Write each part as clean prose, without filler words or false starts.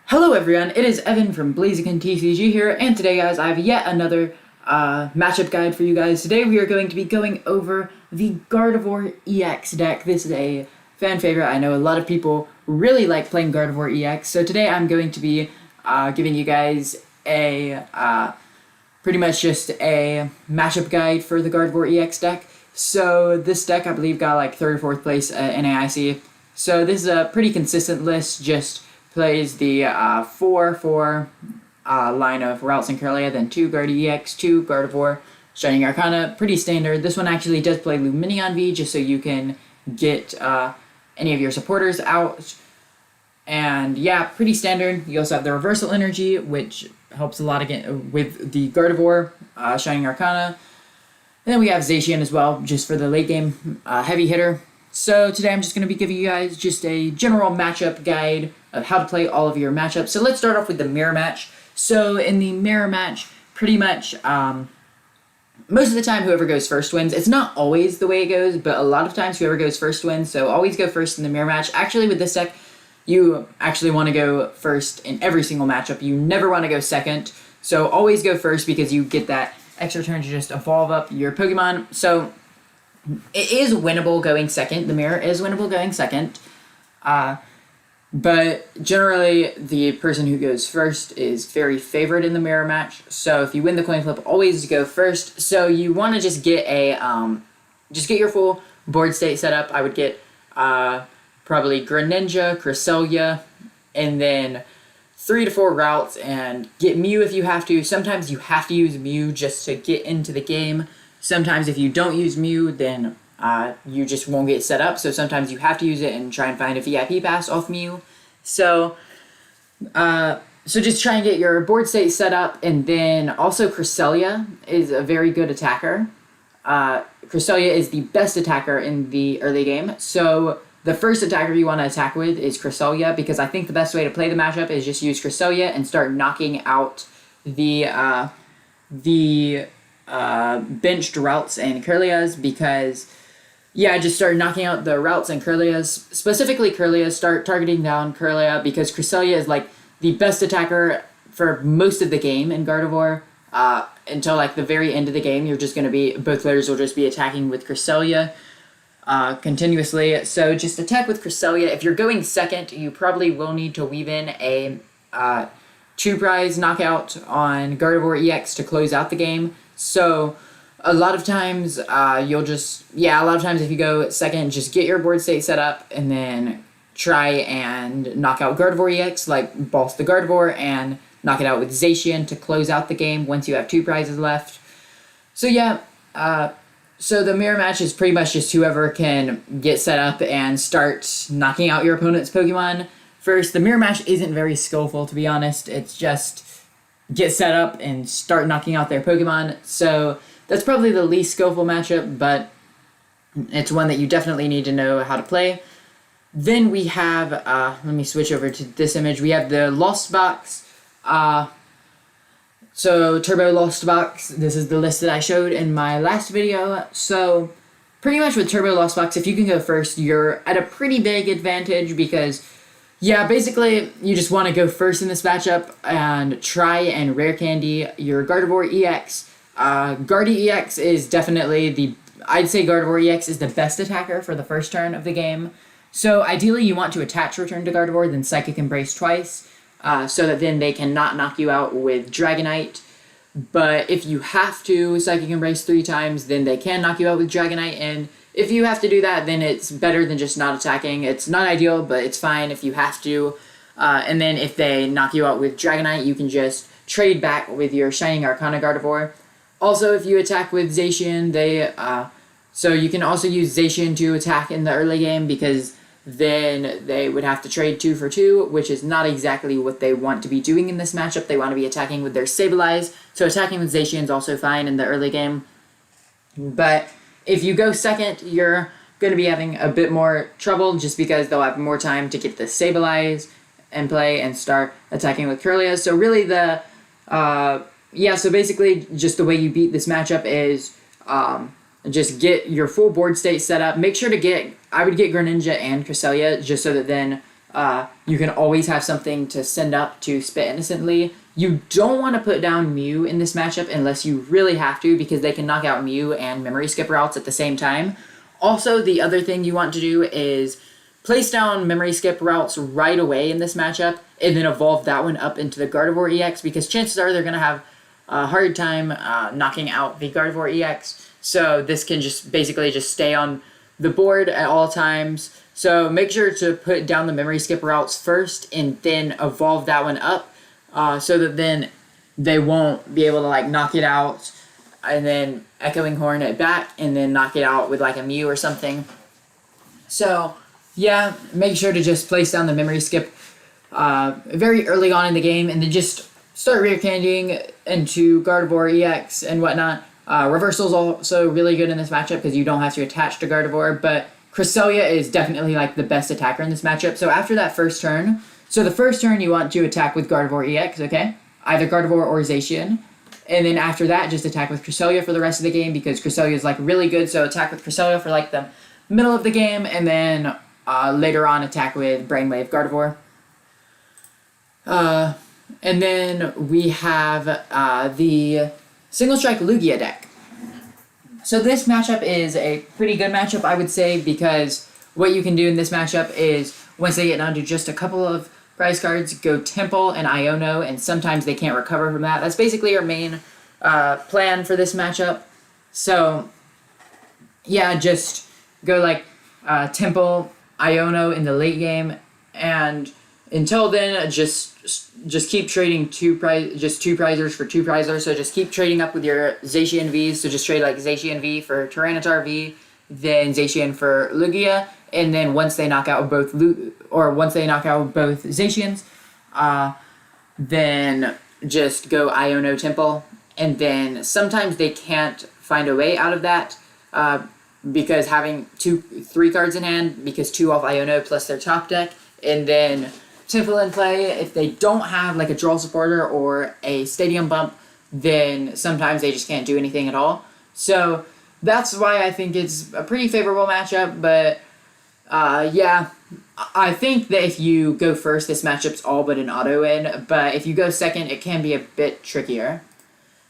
Hello everyone, it is Evan from BlazikenTCG here, and today guys I have yet another matchup guide for you guys. Today we are going to be going over the Gardevoir EX deck. This is a fan favorite. I know a lot of people really like playing Gardevoir EX, so today I'm going to be giving you guys a pretty much just a matchup guide for the Gardevoir EX deck. So this deck I believe got like 3rd or 4th place in AIC. So this is a pretty consistent list, just plays the 4-4 line of Routes and Kirlia, then 2 Guardi EX, 2 Gardevoir, Shining Arcana, pretty standard. This one actually does play Luminion V, just so you can get any of your supporters out. And yeah, pretty standard. You also have the Reversal Energy, which helps a lot again with the Gardevoir, Shining Arcana. And then we have Zacian as well, just for the late game heavy hitter. So today I'm just going to be giving you guys just a general matchup guide of how to play all of your matchups. So let's start off with the mirror match. So in the mirror match, pretty much most of the time whoever goes first wins. It's not always the way it goes, but a lot of times whoever goes first wins. So always go first in the mirror match. Actually with this deck, you actually want to go first in every single matchup. You never want to go second. So always go first because you get that extra turn to just evolve up your Pokemon. So it is winnable going second. The mirror is winnable going second. But generally, the person who goes first is very favored in the mirror match. So if you win the coin flip, always go first. So you want to just get your full board state set up. I would get probably Greninja, Cresselia, and then 3 to 4 routes, and get Mew if you have to. Sometimes you have to use Mew just to get into the game. Sometimes if you don't use Mew, then you just won't get set up. So sometimes you have to use it and try and find a VIP pass off Mew. So just try and get your board state set up. And then also Cresselia is a very good attacker. Cresselia is the best attacker in the early game. So the first attacker you want to attack with is Cresselia, because I think the best way to play the matchup is just use Cresselia and start knocking out the benched Routes and Kirlias, because just start knocking out the Routes and Kirlias, specifically Kirlias. Start targeting down Kirlia, because Cresselia is like the best attacker for most of the game in Gardevoir. Until like the very end of the game, you're just going to be, both players will just be attacking with Cresselia continuously. So just attack with Cresselia. If you're going second, you probably will need to weave in a 2-prize knockout on Gardevoir EX to close out the game. So a lot of times if you go second, just get your board state set up and then try and knock out Gardevoir EX, like boss the Gardevoir and knock it out with Zacian to close out the game once you have 2 prizes left. So so the mirror match is pretty much just whoever can get set up and start knocking out your opponent's Pokemon first. The mirror match isn't very skillful, to be honest. It's just get set up and start knocking out their Pokemon. So that's probably the least skillful matchup, but it's one that you definitely need to know how to play. Then we have, let me switch over to this image. We have the Lost Box. So Turbo Lost Box, this is the list that I showed in my last video. So pretty much with Turbo Lost Box, if you can go first, you're at a pretty big advantage, because basically you just want to go first in this matchup and try and rare candy your Gardevoir EX. Guardi EX is definitely I'd say Gardevoir EX is the best attacker for the first turn of the game. So ideally you want to attach return to Gardevoir, then Psychic Embrace twice, so that then they cannot knock you out with Dragonite. But if you have to Psychic Embrace 3 times, then they can knock you out with Dragonite, and if you have to do that, then it's better than just not attacking. It's not ideal, but it's fine if you have to. And then if they knock you out with Dragonite, you can just trade back with your Shining Arcana Gardevoir. Also, if you attack with Zacian, so you can also use Zacian to attack in the early game, because then they would have to trade 2 for 2, which is not exactly what they want to be doing in this matchup. They want to be attacking with their Sableye, so attacking with Zacian is also fine in the early game. But if you go second, you're going to be having a bit more trouble, just because they'll have more time to get the Sableye and play and start attacking with Kirlia. So really so basically just the way you beat this matchup is just get your full board state set up. Make sure to I would get Greninja and Cresselia, just so that then You can always have something to send up to spit innocently. You don't want to put down Mew in this matchup unless you really have to, because they can knock out Mew and Memory Skip routes at the same time. Also, the other thing you want to do is place down Memory Skip routes right away in this matchup, and then evolve that one up into the Gardevoir EX, because chances are they're going to have a hard time knocking out the Gardevoir EX. So this can just basically just stay on the board at all times. So make sure to put down the Memory Skip routes first, and then evolve that one up, so that then they won't be able to like knock it out, and then Echoing Horn it back, and then knock it out with like a Mew or something. So yeah, make sure to just place down the Memory Skip very early on in the game, and then just start rear candying into Gardevoir EX and whatnot. Reversal is also really good in this matchup because you don't have to attach to Gardevoir, but Cresselia is definitely like the best attacker in this matchup. So after that first turn, so the first turn you want to attack with Gardevoir EX, okay? Either Gardevoir or Zacian. And then after that, just attack with Cresselia for the rest of the game, because Cresselia is like really good. So attack with Cresselia for like the middle of the game, and then later on attack with Brainwave Gardevoir. And then we have the Single Strike Lugia deck. So this matchup is a pretty good matchup, I would say, because what you can do in this matchup is, once they get down to just a couple of prize cards, go Temple and Iono, and sometimes they can't recover from that. That's basically our main plan for this matchup. So yeah, just go like Temple, Iono in the late game, and until then, just keep trading two prizers for two prizers. So just keep trading up with your Zacian Vs. So just trade like Zacian V for Tyranitar V, then Zacian for Lugia, and then once they knock out both Zacians, then just go Iono Temple, and then sometimes they can't find a way out of that. Because having 3 cards in hand, because 2 off Iono plus their top deck, and then Temple in play. If they don't have like a draw supporter or a stadium bump, then sometimes they just can't do anything at all. So that's why I think it's a pretty favorable matchup. But yeah, I think that if you go first, this matchup's all but an auto win. But if you go second, it can be a bit trickier.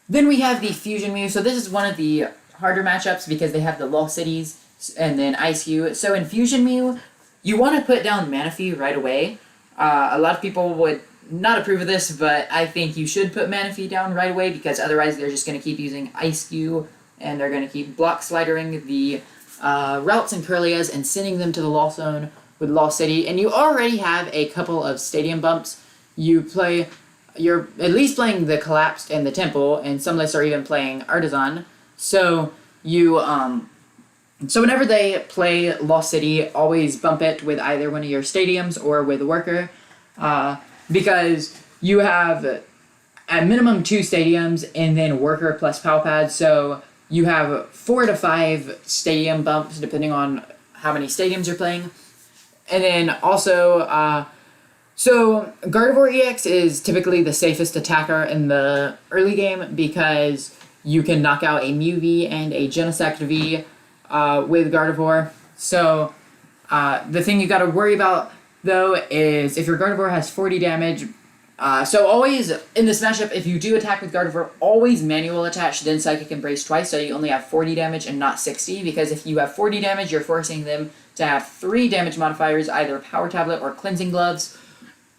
Then we have the Fusion Mew. So this is one of the harder matchups because they have the Lost Cities and then Ice Hue. So in Fusion Mew, you want to put down Manaphy right away. A lot of people would not approve of this, but I think you should put Manaphy down right away, because otherwise they're just going to keep using Ice Hue, and they're going to keep block slidering the routes and Kirlias and sending them to the Lost Zone with Lost City. And you already have a couple of stadium bumps. You're at least playing the Collapsed and the Temple, and some lists are even playing Artisan. So so whenever they play Lost City, always bump it with either one of your stadiums or with a worker, because you have at minimum 2 stadiums and then worker plus Pow Pad, so you have 4 to 5 stadium bumps depending on how many stadiums you're playing. And then also, so Gardevoir EX is typically the safest attacker in the early game, because you can knock out a Mew V and a Genesect V with Gardevoir. So the thing you got to worry about, though, is if your Gardevoir has 40 damage. So always, in this matchup, if you do attack with Gardevoir, always manual attach, then Psychic Embrace twice, so you only have 40 damage and not 60, because if you have 40 damage, you're forcing them to have 3 damage modifiers, either Power Tablet or Cleansing Gloves.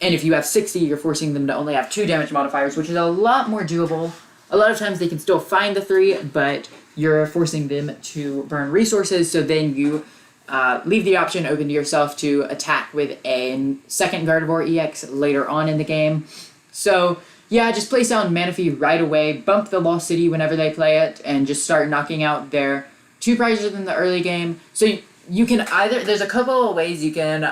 And if you have 60, you're forcing them to only have 2 damage modifiers, which is a lot more doable. A lot of times they can still find the 3, but you're forcing them to burn resources, so then you leave the option open to yourself to attack with a second Gardevoir EX later on in the game. So yeah, just place down Manaphy right away, bump the Lost City whenever they play it, and just start knocking out their 2 prizes in the early game. So you can either, there's a couple of ways you can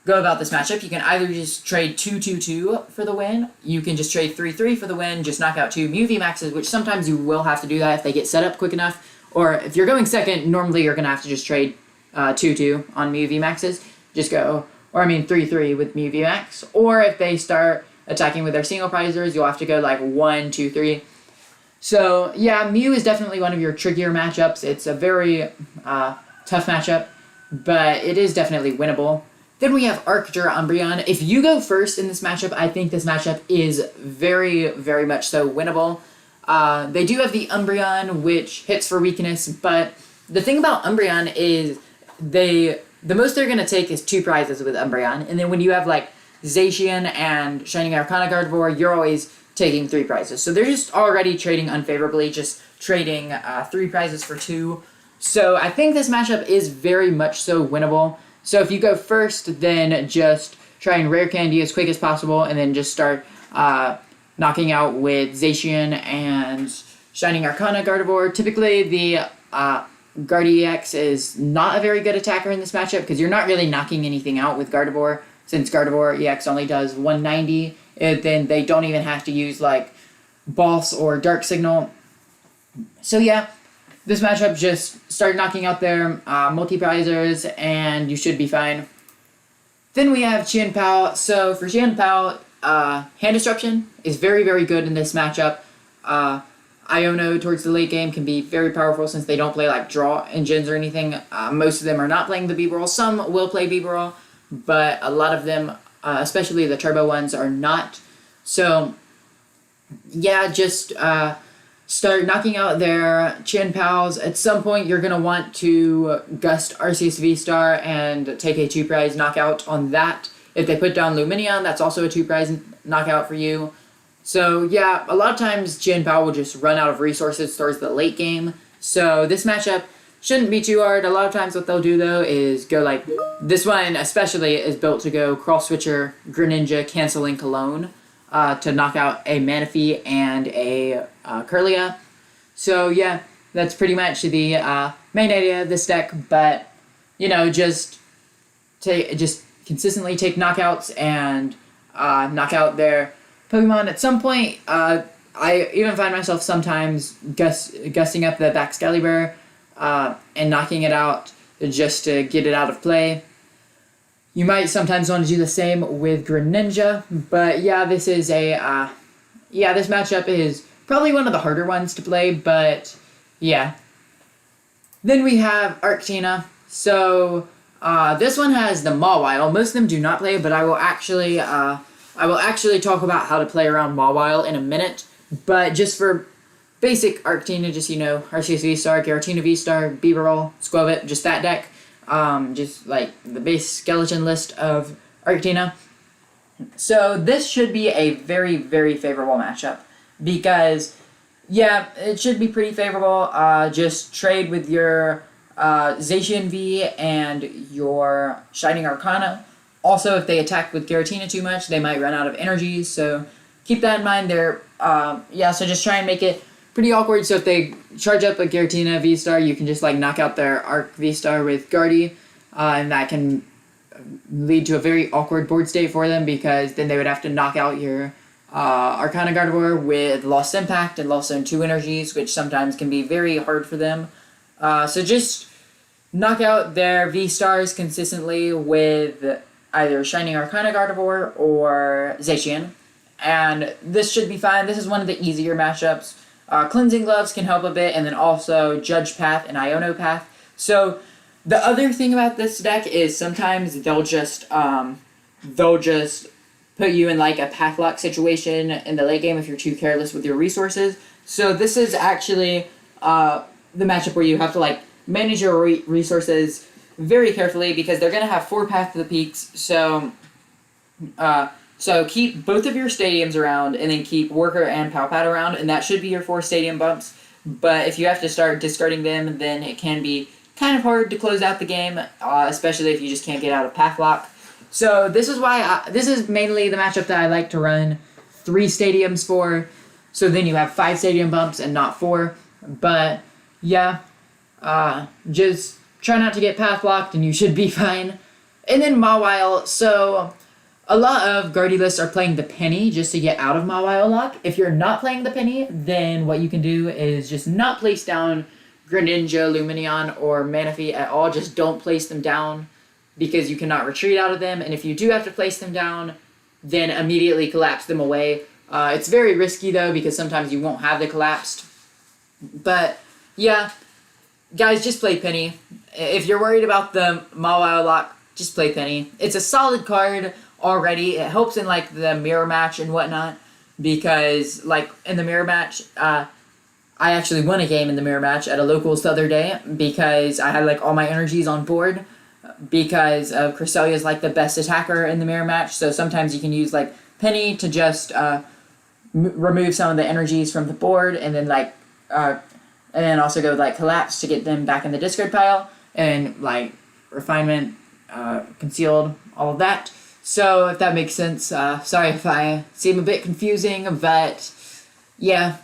go about this matchup. You can either just trade 2-2-2 for the win. You can just trade 3-3 for the win, just knock out 2 Mew VMAXs, which sometimes you will have to do that if they get set up quick enough. Or if you're going second, normally you're going to have to just trade 2-2 on Mew VMAXs. Just go, or I mean 3-3 with Mew VMAX. Or if they start attacking with their single prizers, you'll have to go like 1-2-3. So yeah, Mew is definitely one of your trickier matchups. It's a very tough matchup, but it is definitely winnable. Then we have Arctur Umbreon. If you go first in this matchup, I think this matchup is very, very much so winnable. They do have the Umbreon, which hits for weakness, but the thing about Umbreon is the most they're going to take is 2 prizes with Umbreon, and then when you have like Zacian and Shining Arcana Gardevoir, you're always taking 3 prizes. So they're just already trading unfavorably, just trading 3 prizes for 2. So I think this matchup is very much so winnable. So if you go first, then just try and rare candy as quick as possible, and then just start knocking out with Zacian and Shining Arcana Gardevoir. Typically, the Gardevoir is not a very good attacker in this matchup because you're not really knocking anything out with Gardevoir. Since Gardevoir EX only does 190, then they don't even have to use like Boss or Dark Signal. So yeah, this matchup, just start knocking out their multi-prizers and you should be fine. Then we have Chien-Pao. So for Chien-Pao, Hand Disruption is very, very good in this matchup. Iono towards the late game can be very powerful since they don't play like draw engines or anything. Most of them are not playing the B-Roll. Some will play B-Roll, but a lot of them, especially the turbo ones, are not. So yeah, just start knocking out their Chien-Paos. At some point, you're going to want to Gust Arceus V-Star and take a 2-prize knockout on that. If they put down Lumineon, that's also a 2-prize knockout for you. So yeah, a lot of times Chien-Pao will just run out of resources towards the late game. So this matchup shouldn't be too hard. A lot of times what they'll do though is go like, this one especially is built to go Cross Switcher, Greninja, Canceling Cologne to knock out a Manaphy and a Kirlia. So yeah, that's pretty much the main idea of this deck, but you know, just consistently take knockouts and knock out their Pokemon. At some point, I even find myself sometimes gusting up the Baxcalibur and knocking it out just to get it out of play. You might sometimes want to do the same with Greninja, but yeah, this is this matchup is probably one of the harder ones to play, but yeah. Then we have Arctina. So this one has the Mawile. Most of them do not play, but I will actually talk about how to play around Mawile in a minute. But just for basic Arctina, just, you know, Arceus V-Star, Giratina V-Star, Bibarel, Squelbit, just that deck. Just like the base skeleton list of Arctina. So this should be a very, very favorable matchup because, yeah, it should be pretty favorable. Just trade with your Zacian V and your Shining Arcana. Also, if they attack with Giratina too much, they might run out of energies, so keep that in mind there. So just try and make it pretty awkward. So if they charge up a Giratina V-Star, you can just like knock out their Arc V-Star with Guardy, and that can lead to a very awkward board state for them because then they would have to knock out your Arcana Gardevoir with Lost Impact and Lost Zone 2 energies, which sometimes can be very hard for them. So just knock out their V-Stars consistently with either Shining Arcana Gardevoir or Zacian, and this should be fine. This is one of the easier matchups. Cleansing Gloves can help a bit, and then also Judge Path and Iono Path. So the other thing about this deck is sometimes they'll just put you in like a path lock situation in the late game if you're too careless with your resources. So this is actually the matchup where you have to like manage your resources very carefully because they're going to have 4 Path to the Peaks. So keep both of your stadiums around and then keep Worker and Palpat around, and that should be your 4 stadium bumps. But if you have to start discarding them, then it can be kind of hard to close out the game, especially if you just can't get out of Path Lock. So this is why this is mainly the matchup that I like to run 3 stadiums for. So then you have 5 stadium bumps and not 4. But yeah, just try not to get Path Locked and you should be fine. And then Mawile. So a lot of Guardy lists are playing the Penny just to get out of Mawile Lock. If you're not playing the Penny, then what you can do is just not place down Greninja, Lumineon, or Manaphy at all. Just don't place them down because you cannot retreat out of them. And if you do have to place them down, then immediately collapse them away. It's very risky though because sometimes you won't have the collapsed. But yeah, guys, just play Penny. If you're worried about the Mawile Lock just play Penny. It's a solid card already. It helps in like the mirror match and whatnot, because like in the mirror match, I actually won a game in the mirror match at a locals the other day because I had like all my energies on board, because Cresselia's like the best attacker in the mirror match. So sometimes you can use like Penny to just remove some of the energies from the board, and then like and then also go with like Collapse to get them back in the discard pile, and like Refinement, Concealed, all of that. So if that makes sense, sorry if I seem a bit confusing, but yeah.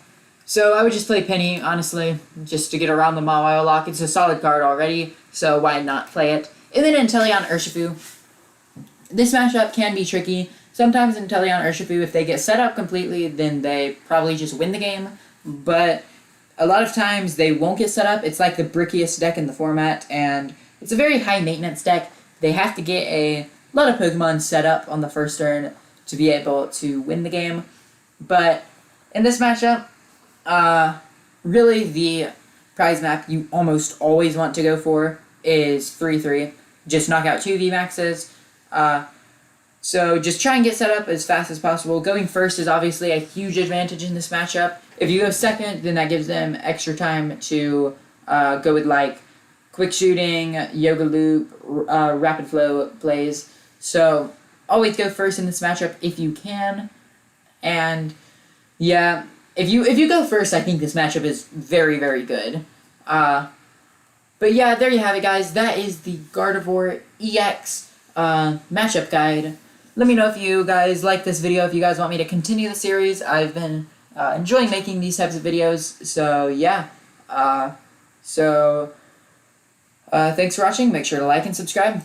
So I would just play Penny, honestly, just to get around the Mawile lock. It's a solid card already, so why not play it? And then Inteleon Urshifu. This matchup can be tricky. Sometimes Inteleon Urshifu, if they get set up completely, then they probably just win the game. But a lot of times they won't get set up. It's like the brickiest deck in the format, and it's a very high maintenance deck. They have to get a lot of Pokemon set up on the first turn to be able to win the game. But in this matchup, really the prize map you almost always want to go for is 3-3. Just knock out 2 VMAXs. So just try and get set up as fast as possible. Going first is obviously a huge advantage in this matchup. If you go second, then that gives them extra time to go with like quick shooting, yoga loop, rapid flow plays. So always go first in this matchup if you can. And yeah, if you go first, I think this matchup is very, very good. But yeah, there you have it, guys. That is the Gardevoir EX matchup guide. Let me know if you guys like this video, if you guys want me to continue the series. I've been enjoying making these types of videos, so yeah. Thanks for watching. Make sure to like and subscribe.